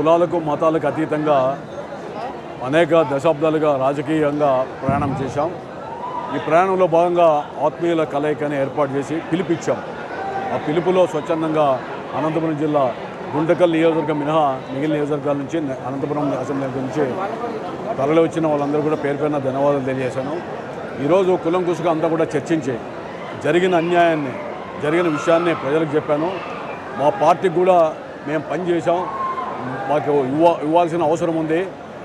కులాలకు మతాలకు అతీతంగా అనేక దశాబ్దాలుగా రాజకీయంగా ప్రయాణం చేశాం. ఈ ప్రయాణంలో భాగంగా ఆత్మీయుల కలయికని ఏర్పాటు చేసి పిలిపించాం. ఆ పిలుపులో స్వచ్ఛందంగా అనంతపురం జిల్లా గుంటకల్ నియోజకవర్గం మినహా మిగిలిన నియోజకవర్గాల నుంచి అనంతపురం అసెంబ్లీ నుంచి తరలి వచ్చిన వాళ్ళందరూ కూడా పేరు పేరున ధన్యవాదాలు తెలియజేశాను. ఈరోజు కులంకుశగా అంతా కూడా చర్చించి జరిగిన అన్యాయాన్ని జరిగిన విషయాన్ని ప్రజలకు చెప్పాను. మా పార్టీకి కూడా మేము పనిచేసాం, మాకు ఇవ్వాల్సిన అవసరం ఉంది,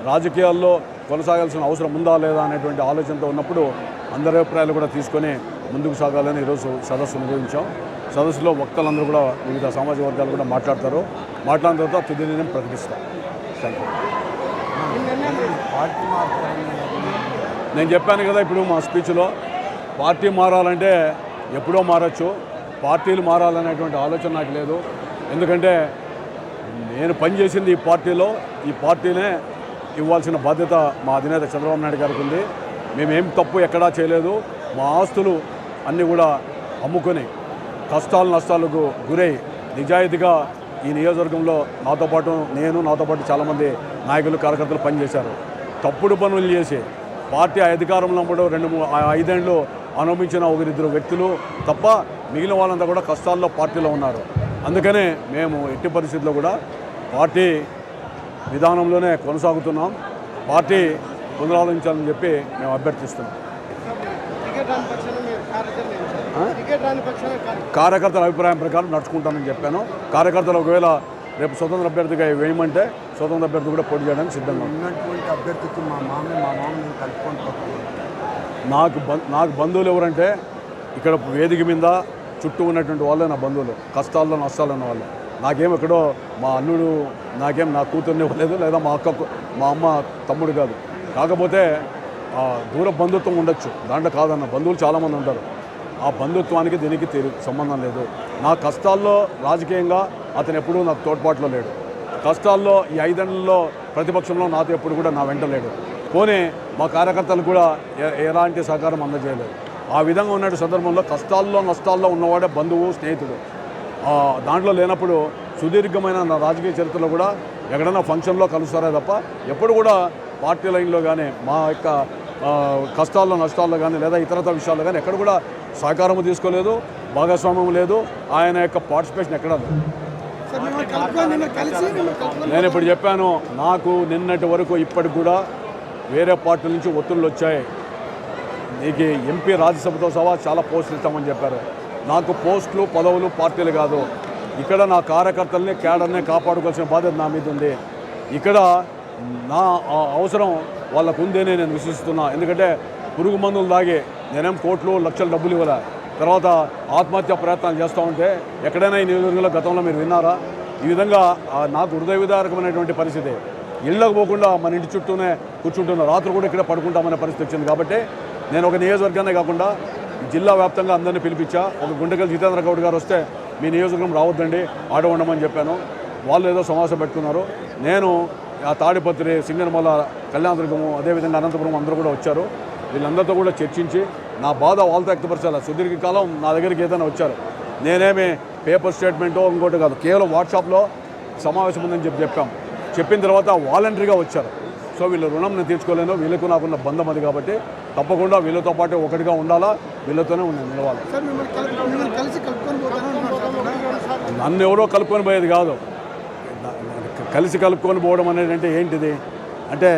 రాజకీయాల్లో కొనసాగాల్సిన అవసరం ఉందా లేదా అనేటువంటి ఆలోచనతో ఉన్నప్పుడు అందరి అభిప్రాయాలు కూడా తీసుకొని ముందుకు సాగాలని ఈరోజు సదస్సు నిర్వహించాం. సదస్సులో వక్తలందరూ కూడా వివిధ సామాజిక వర్గాలు కూడా మాట్లాడతారు. మాట్లాడిన తర్వాత తుది నిర్ణయం ప్రకటిస్తాం. Thank you. నేను చెప్పాను కదా ఇప్పుడు మా స్పీచ్లో, పార్టీ మారాలంటే ఎప్పుడో మారచ్చు, పార్టీలు మారాలనేటువంటి ఆలోచన నాకు లేదు. ఎందుకంటే నేను పనిచేసింది ఈ పార్టీలో, ఈ పార్టీనే ఇవ్వాల్సిన బాధ్యత మా అధినేత చంద్రబాబు నాయుడు గారికి ఉంది. మేమేం తప్పు ఎక్కడా చేయలేదు. మా ఆస్తులు అన్నీ కూడా అమ్ముకొని కష్టాలు నష్టాలకు గురై నిజాయితీగా ఈ నియోజకవర్గంలో నాతో పాటు చాలామంది నాయకులు కార్యకర్తలు పనిచేశారు. తప్పుడు పనులు చేసి పార్టీ అధికారంలో ఉన్నప్పుడు 2-5 ఏళ్ళు అనుభవించిన ఒకరిద్దరు వ్యక్తులు తప్ప మిగిలిన వాళ్ళంతా కూడా కష్టాల్లో పార్టీలో ఉన్నారు. అందుకనే మేము ఎట్టి పరిస్థితుల్లో కూడా పార్టీ విధానంలోనే కొనసాగుతున్నాం. పార్టీ పునరాలోచించాలని చెప్పి మేము అభ్యర్థిస్తున్నాం. కార్యకర్తల అభిప్రాయం ప్రకారం నడుచుకుంటానని చెప్పాను. కార్యకర్తలు ఒకవేళ రేపు స్వతంత్ర అభ్యర్థిగా వేయమంటే స్వతంత్ర అభ్యర్థి కూడా పోటీ చేయడానికి సిద్ధంగా ఉన్నటువంటి అభ్యర్థికి మా మామని కలుపుకొని నాకు బంధువులు ఎవరంటే ఇక్కడ వేదిక మీద చుట్టూ ఉన్నటువంటి వాళ్ళే నా బంధువులు, కష్టాల్లో నష్టాలు ఉన్న వాళ్ళు. నాకేం ఎక్కడో మా అల్లుడు నాకేం నా కూతుర్ని ఇవ్వలేదు, లేదా మా అక్కకు మా అమ్మ తమ్ముడు కాదు. కాకపోతే దూర బంధుత్వం ఉండొచ్చు, దాంట్లో కాదన్న బంధువులు చాలామంది ఉంటారు. ఆ బంధుత్వానికి దీనికి సంబంధం లేదు. నా కష్టాల్లో రాజకీయంగా అతను ఎప్పుడూ నాకు తోడ్పాట్లో లేడు. కష్టాల్లో ఈ 5 ఏళ్లలో ప్రతిపక్షంలో నాతో ఎప్పుడు కూడా నా వెంట లేడు. పోనీ మా కార్యకర్తలు కూడా ఎలాంటి సహకారం అందజేయలేదు. ఆ విధంగా ఉన్న సందర్భంలో కష్టాల్లో నష్టాల్లో ఉన్నవాడే బంధువు, స్నేహితుడు. దాంట్లో లేనప్పుడు సుదీర్ఘమైన నా రాజకీయ చరిత్రలో కూడా ఎక్కడైనా ఫంక్షన్లో కలుస్తారే తప్ప ఎప్పుడు కూడా పార్టీ లైన్లో కానీ మా యొక్క కష్టాల్లో నష్టాల్లో కానీ లేదా ఇతరత విషయాల్లో కానీ ఎక్కడ కూడా సహకారం తీసుకోలేదు, భాగస్వామ్యం లేదు, ఆయన యొక్క పార్టిసిపేషన్ ఎక్కడా లేదు. నేను ఇప్పుడు చెప్పాను, నాకు నిన్నటి వరకు ఇప్పటికి కూడా వేరే పార్టీల నుంచి ఒత్తిళ్ళు వచ్చాయి. నీకు ఎంపీ రాజ్యసభతో సహా చాలా పోస్టులు ఇస్తామని చెప్పారు. నాకు పోస్టులు పదవులు పార్టీలు కాదు, ఇక్కడ నా కార్యకర్తల్ని క్యాడర్ని కాపాడుకోవాల్సిన బాధ్యత నా మీద ఉంది. ఇక్కడ నా అవసరం వాళ్ళకు ఉందని నేను విశ్వసిస్తున్నా. ఎందుకంటే పురుగు మందులు తాగి నేనేం కోట్లు లక్షల డబ్బులు ఇవ్వలే, తర్వాత ఆత్మహత్య ప్రయత్నాలు చేస్తూ ఉంటే ఎక్కడైనా ఈ నియోజకవర్గంలో గతంలో మీరు విన్నారా? ఈ విధంగా నాకు హృదయ విదారకమైనటువంటి పరిస్థితి. ఇళ్ళకు పోకుండా మన ఇంటి చుట్టూనే కూర్చుంటున్న, రాత్రి కూడా ఇక్కడ పడుకుంటామనే పరిస్థితి వచ్చింది. కాబట్టి నేను ఒక నియోజకవర్గానే కాకుండా జిల్లా వ్యాప్తంగా అందరినీ పిలిపించా. ఒక గుంటకల్ జితేంద్ర గౌడ్ గారు వస్తే మీ నియోజకవర్గం రావద్దండి, ఆడ ఉండమని చెప్పాను. వాళ్ళు ఏదో సమావేశం పెట్టుకున్నారు. నేను ఆ తాడిపత్రి, సింగనమల, కళ్యాణదుర్గము, అదేవిధంగా అనంతపురం అందరూ కూడా వచ్చారు. వీళ్ళందరితో కూడా చర్చించి నా బాధ వాళ్ళతో వ్యక్తపరచాలి. సుదీర్ఘకాలం నా దగ్గరికి ఏదైనా వచ్చారు, నేనేమి పేపర్ స్టేట్మెంటో ఇంకోటి కాదు, కేవలం వాట్సాప్లో సమావేశం ఉందని చెప్పాం. చెప్పిన తర్వాత వాలంటరీగా వచ్చారు. సో వీళ్ళ రుణం నేను తీర్చుకోలేను, వీళ్ళకు నాకున్న బంధం అది. కాబట్టి తప్పకుండా వీళ్ళతో పాటు ఒకటిగా ఉండాలా, వీళ్ళతోనే నేను నిలవాలి. నన్ను ఎవరో కలుపుకొని పోయేది కాదు. కలిసి కలుపుకొని పోవడం అనేది అంటే ఏంటిది అంటే,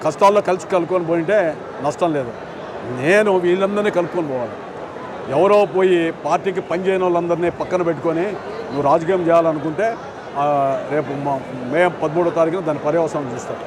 కష్టాల్లో కలిసి కలుపుకొని పోయింటే నష్టం లేదు. నేను వీళ్ళందరినీ కలుపుకొని పోవాలి. ఎవరో పోయి పార్టీకి పనిచేయని వాళ్ళందరినీ పక్కన పెట్టుకొని నువ్వు రాజకీయం చేయాలనుకుంటే రేపు మే 13వ తారీఖున దాని పర్యవసానం చూస్తాను.